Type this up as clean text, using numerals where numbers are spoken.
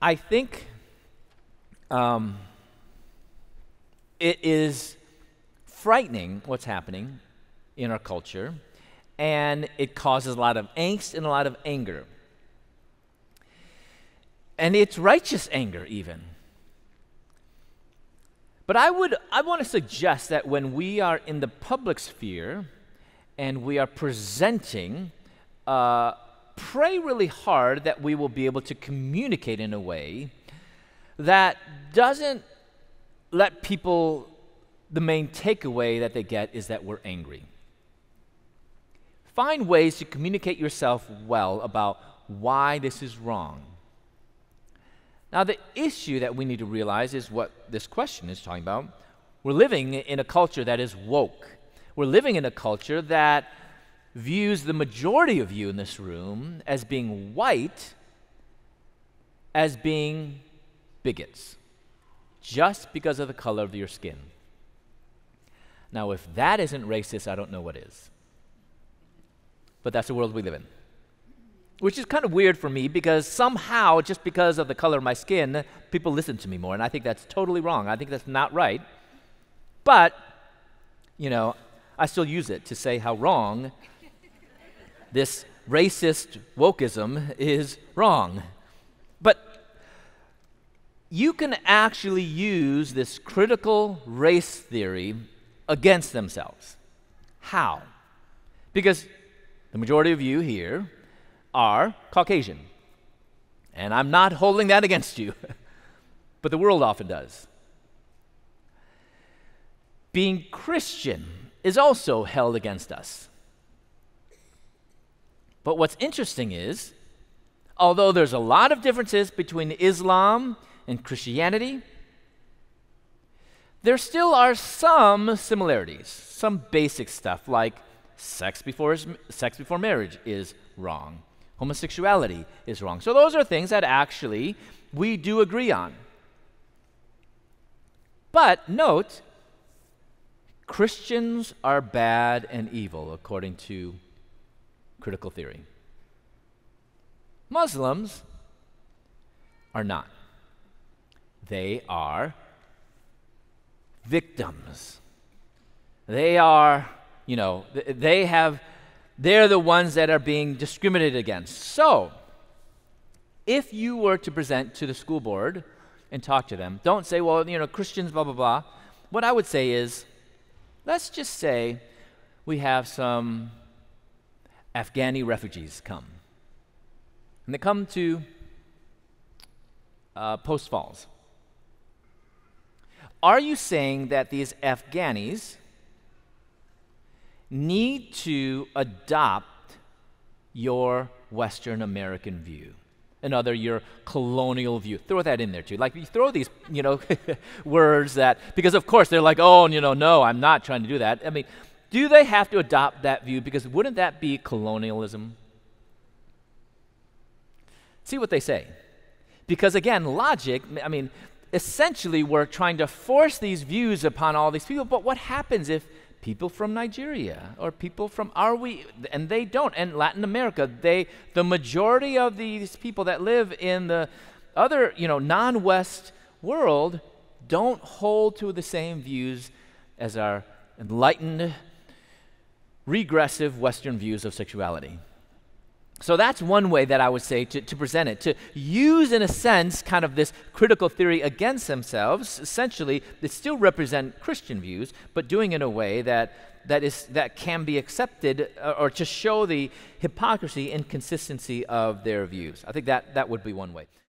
I think it is frightening what's happening in our culture, and it causes a lot of angst and a lot of anger. And it's righteous anger even. But I want to suggest that when we are in the public sphere and we are presenting, pray really hard that we will be able to communicate in a way that doesn't let people, the main takeaway that they get is that we're angry. Find ways to communicate yourself well about why this is wrong. Now, the issue that we need to realize is what this question is talking about. We're living in a culture that is woke. We're living in a culture that views the majority of you in this room as being white, as being bigots, just because of the color of your skin. Now, if that isn't racist, I don't know what is. But that's the world we live in. Which is kind of weird for me because somehow, just because of the color of my skin, people listen to me more. And I think that's totally wrong. I think that's not right. But, I still use it to say how wrong this racist wokeism is wrong. But you can actually use this critical race theory against themselves. How? Because the majority of you here are Caucasian. And I'm not holding that against you, but the world often does. Being Christian is also held against us. But what's interesting is, although there's a lot of differences between Islam and Christianity, there still are some similarities, some basic stuff like sex before marriage is wrong. Homosexuality is wrong. So those are things that actually we do agree on. But note, Christians are bad and evil according to critical theory. Muslims are not. They are victims. They are, they're the ones that are being discriminated against. So, if you were to present to the school board and talk to them, don't say, well, Christians, blah, blah, blah. What I would say is, let's just say we have some Afghani refugees come. And they come to Post Falls. Are you saying that these Afghanis need to adopt your Western American view? Your colonial view. Throw that in there too. Like you throw these, words that, because of course they're like, oh, no, I'm not trying to do that. I mean, do they have to adopt that view? Because wouldn't that be colonialism? See what they say. Because again, logic, essentially we're trying to force these views upon all these people, but what happens if people from Nigeria or people from and they don't, and Latin America, the majority of these people that live in the other, non-West world don't hold to the same views as our enlightened, regressive Western views of sexuality. So that's one way that I would say to present it, to use, in a sense, kind of this critical theory against themselves. Essentially, they still represent Christian views, but doing it in a way that can be accepted, or to show the hypocrisy and consistency of their views. I think that would be one way.